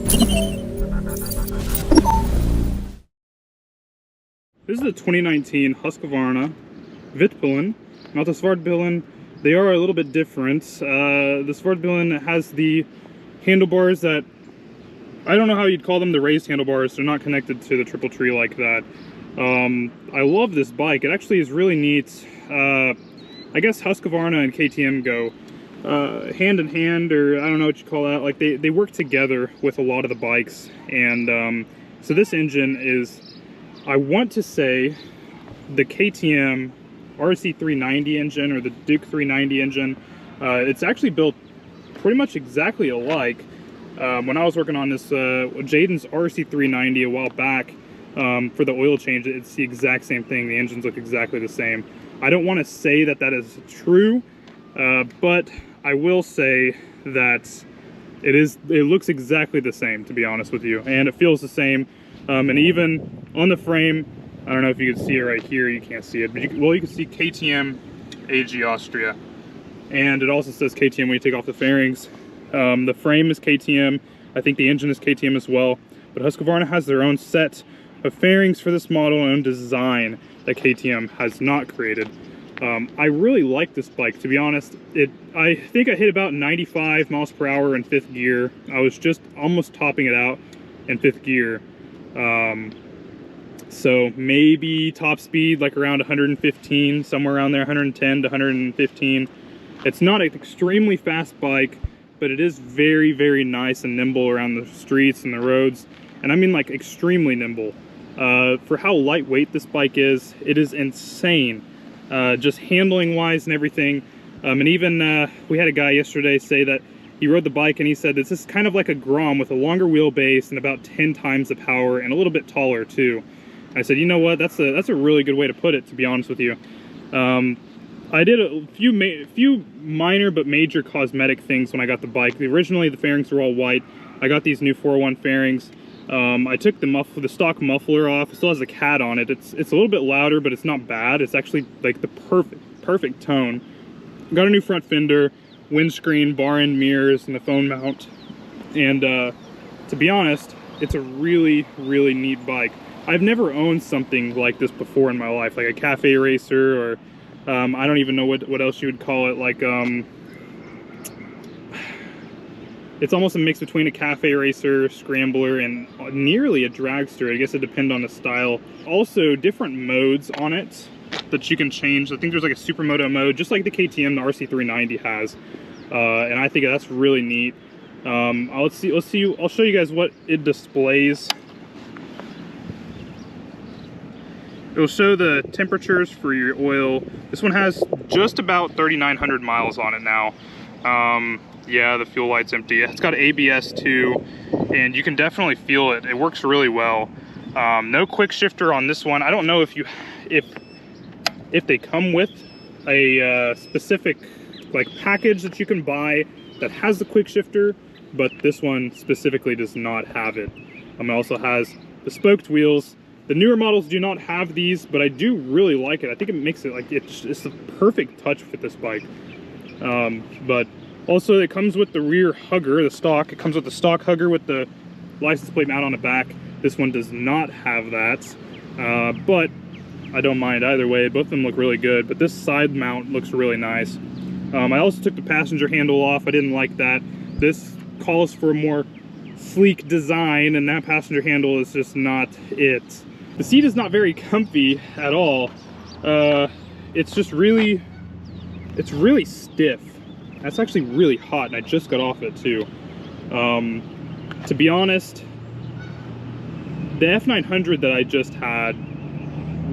This is a 2019 Husqvarna Vitpilen. Not the Vitpilen. They are a little bit different. The Vitpilen has the handlebars that, I don't know how you'd call them, the raised handlebars. They're not connected to the triple tree like that. I love this bike. It actually is really neat. I guess Husqvarna and KTM go hand in hand, or I don't know what you call that. Like they work together with a lot of the bikes. And so this engine is, I want to say, the KTM RC390 engine, or the Duke 390 engine. It's actually built pretty much exactly alike. When I was working on this Jaden's RC390 a while back for the oil change, it's the exact same thing. The engines look exactly the same. I don't want to say that that is true, but I will say that it looks exactly the same, to be honest with you, and it feels the same. And even on the frame, I don't know if you can see it right here. You can't see it, but you can see KTM AG Austria, and it also says KTM when you take off the fairings. The frame is KTM. I think the engine is KTM as well, but Husqvarna has their own set of fairings for this model and own design that KTM has not created. I really like this bike, to be honest. I think I hit about 95 miles per hour in 5th gear. I was just almost topping it out in 5th gear. So maybe top speed like around 115, somewhere around there, 110 to 115. It's not an extremely fast bike, but it is very, very nice and nimble around the streets and the roads. And I mean like extremely nimble. For how lightweight this bike is, it is insane. Just handling wise and everything. And even we had a guy yesterday say that he rode the bike and he said this is kind of like a Grom with a longer wheelbase and about 10 times the power and a little bit taller too. I said, you know what, that's a really good way to put it, to be honest with you. I did a few minor but major cosmetic things when I got the bike. Originally the fairings were all white. I got these new 401 fairings. I took the stock muffler off. It still has a cat on it. It's a little bit louder, but it's not bad. It's actually like the perfect tone. Got a new front fender, windscreen, bar end mirrors, and the phone mount. And to be honest, it's a really, really neat bike. I've never owned something like this before in my life, like a cafe racer, or I don't even know what else you would call it. Like it's almost a mix between a cafe racer, scrambler, and nearly a dragster. I guess it depends on the style. Also, different modes on it that you can change. I think there's like a supermoto mode, just like the KTM, the RC390 has. And I think that's really neat. I'll show you guys what it displays. It'll show the temperatures for your oil. This one has just about 3,900 miles on it now. Yeah, the fuel light's empty. It's got ABS too, and you can definitely feel it. It works really well. No quick shifter on this one. I don't know if they come with a specific like package that you can buy that has the quick shifter, but this one specifically does not have it. It also has the spoked wheels. The newer models do not have these, but I do really like it. I think it makes it like it's the perfect touch with this bike. But also it comes with the rear hugger, the stock. It comes with the stock hugger with the license plate mount on the back. This one does not have that, but I don't mind either way. Both of them look really good, but this side mount looks really nice. I also took the passenger handle off. I didn't like that. This calls for a more sleek design, and that passenger handle is just not it. The seat is not very comfy at all. It's just really, it's really stiff. That's actually really hot, and I just got off it too. To be honest, the F900 that I just had,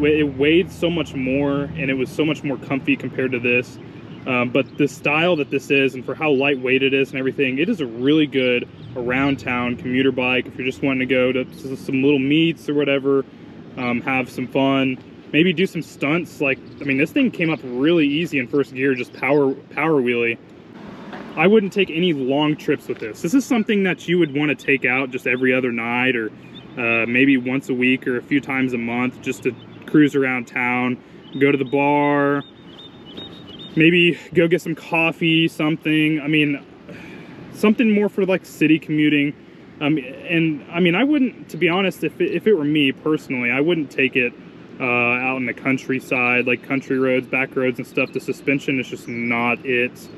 it weighed so much more, and it was so much more comfy compared to this. But the style that this is, and for how lightweight it is and everything, it is a really good around town commuter bike. If you're just wanting to go to some little meets or whatever, have some fun, maybe do some stunts. Like, I mean, this thing came up really easy in first gear, just power wheelie. I wouldn't take any long trips with this. This is something that you would want to take out just every other night, or maybe once a week or a few times a month, just to cruise around town, go to the bar, maybe go get some coffee, something. I mean, something more for like city commuting. And I mean, I wouldn't, to be honest, if it were me personally, I wouldn't take it out in the countryside, like country roads, back roads and stuff. The suspension is just not it.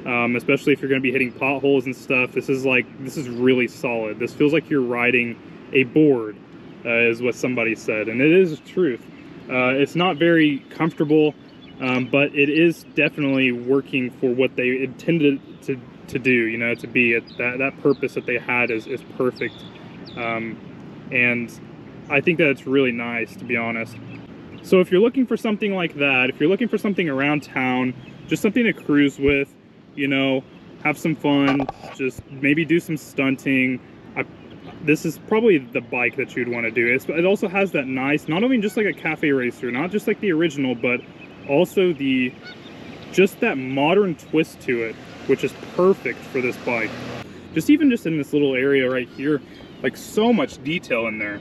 Especially if you're going to be hitting potholes and stuff. This is really solid. This feels like you're riding a board, is what somebody said, and it is truth. It's not very comfortable, but it is definitely working for what they intended to do, you know, to be. That purpose that they had is perfect. And I think that it's really nice, to be honest. So if you're looking for something like that, if you're looking for something around town, just something to cruise with, you know, have some fun, just maybe do some stunting, this is probably the bike that you'd want to do. It also has that nice, not only just like a cafe racer, not just like the original, but also just that modern twist to it, which is perfect for this bike. Just in this little area right here, like so much detail in there.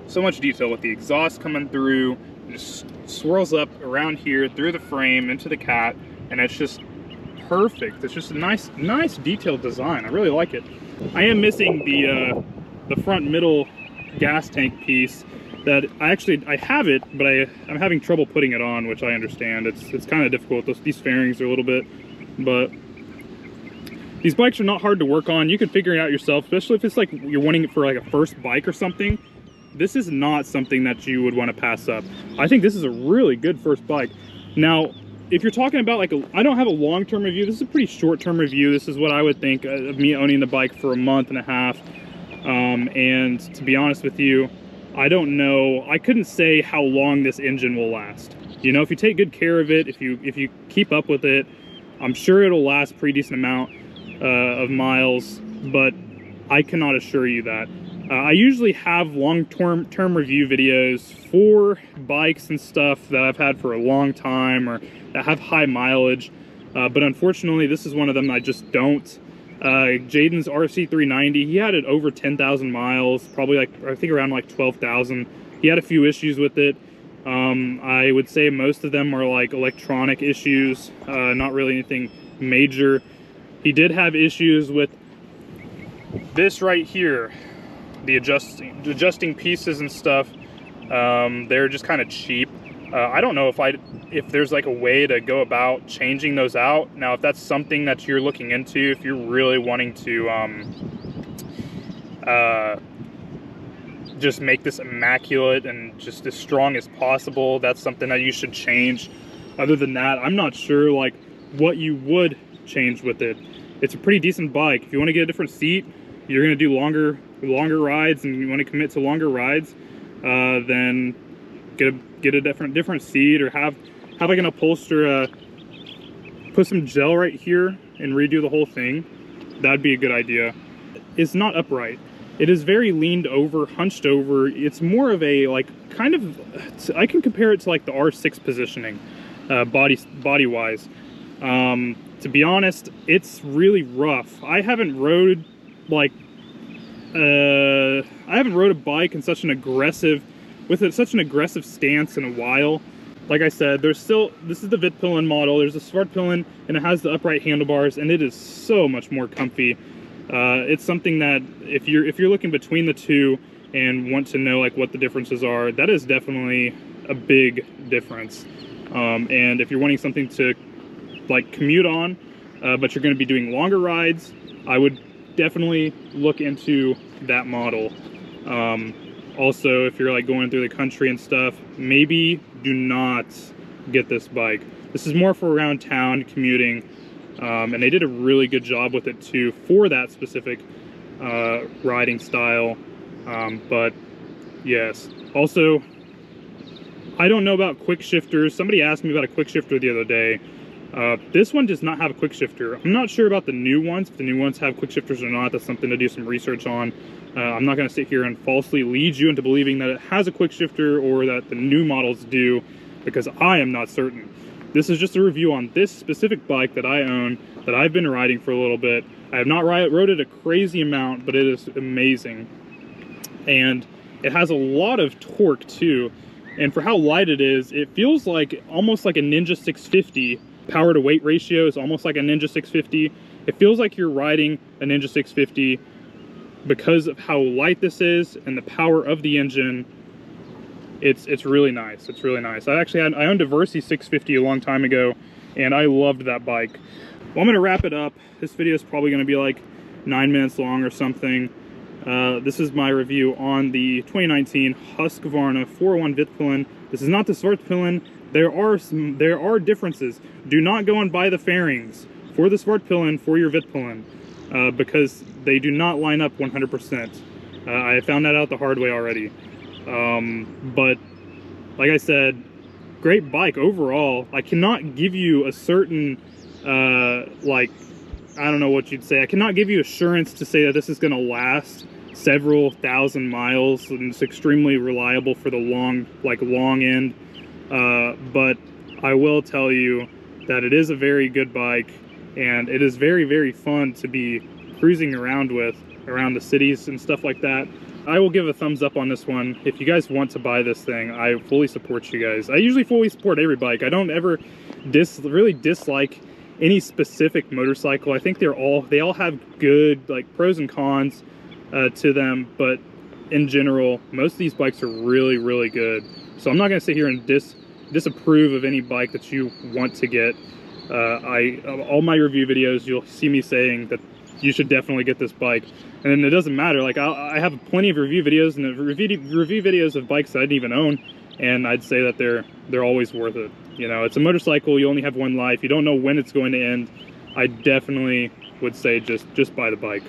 So much detail with the exhaust coming through, it just swirls up around here, through the frame, into the cat, and it's just perfect. It's just a nice detailed design. I really like it. I am missing the front middle gas tank piece that I have it, but I'm having trouble putting it on, which I understand. It's kind of difficult. These fairings are a little bit, but these bikes are not hard to work on. You can figure it out yourself, especially if it's like you're wanting it for like a first bike or something. This is not something that you would want to pass up. I think this is a really good first bike. Now, if you're talking about like I don't have a long-term review. This is a pretty short-term review. This is what I would think of me owning the bike for a month and a half. And to be honest with you, I don't know. I couldn't say how long this engine will last. You know, if you take good care of it, if you keep up with it, I'm sure it'll last a pretty decent amount of miles, but I cannot assure you that. I usually have long-term review videos for bikes and stuff that I've had for a long time or that have high mileage, but unfortunately this is one of them I just don't. Jaden's RC390, he had it over 10,000 miles, probably like, I think around like 12,000. He had a few issues with it. I would say most of them are like electronic issues, not really anything major. He did have issues with this right here, the adjusting pieces and stuff. They're just kind of cheap. I don't know if there's like a way to go about changing those out. Now, if that's something that you're looking into, if you're really wanting to just make this immaculate and just as strong as possible, that's something that you should change. Other than that, I'm not sure like what you would change with it. It's a pretty decent bike. If you want to get a different seat, you're going to do longer rides, and you want to commit to longer rides, then get a different seat, or have like an upholster, put some gel right here and redo the whole thing. That'd be a good idea. It's not upright. It is very leaned over, hunched over. It's more of a like kind of, I can compare it to like the R6 positioning, body wise. To be honest, it's really rough. I haven't rode like I haven't rode a bike in such an aggressive stance in a while. Like I said, this is the Vitpilen model. There's a Svartpilen, and it has the upright handlebars, and it is so much more comfy. It's something that if you're looking between the two and want to know like what the differences are, that is definitely a big difference. And if you're wanting something to like commute on, but you're going to be doing longer rides, I would definitely look into that model. Also, if you're like going through the country and stuff, maybe do not get this bike. This is more for around town commuting, and they did a really good job with it too for that specific riding style. But yes, also I don't know about quick shifters. Somebody asked me about a quick shifter the other day. This one does not have a quick shifter. I'm not sure about the new ones, if the new ones have quick shifters or not. That's something to do some research on. I'm not going to sit here and falsely lead you into believing that it has a quick shifter or that the new models do, because I am not certain. This is just a review on this specific bike that I own, that I've been riding for a little bit. I have not rode it a crazy amount, but it is amazing. And it has a lot of torque too. And for how light it is, it feels like almost like a Ninja 650. Power to weight ratio is almost like a Ninja 650. It feels like you're riding a Ninja 650 because of how light this is and the power of the engine, it's really nice. It's really nice. I owned a Versi 650 a long time ago, and I loved that bike. Well, I'm gonna wrap it up. This video is probably gonna be like 9 minutes long or something. This is my review on the 2019 Husqvarna 401 Vitpilen. This is not the Vitpilen. There are differences. Do not go and buy the fairings for the Vitpilen for your Vitpilen, because they do not line up 100%. I found that out the hard way already. But like I said, great bike overall. I cannot give you a certain like, I don't know what you'd say. I cannot give you assurance to say that this is going to last several thousand miles and it's extremely reliable for the long end. But I will tell you that it is a very good bike, and it is very, very fun to be cruising around with around the cities and stuff like that. I will give a thumbs up on this one. If you guys want to buy this thing, I fully support you guys. I usually fully support every bike. I don't ever really dislike any specific motorcycle. I think they all have good like pros and cons to them, but in general, most of these bikes are really, really good. So I'm not going to sit here and disapprove of any bike that you want to get. All my review videos, you'll see me saying that you should definitely get this bike. And then it doesn't matter, like I have plenty of review videos and review videos of bikes that I didn't even own, and I'd say that they're always worth it. You know, it's a motorcycle, you only have one life, you don't know when it's going to end. I definitely would say just buy the bike.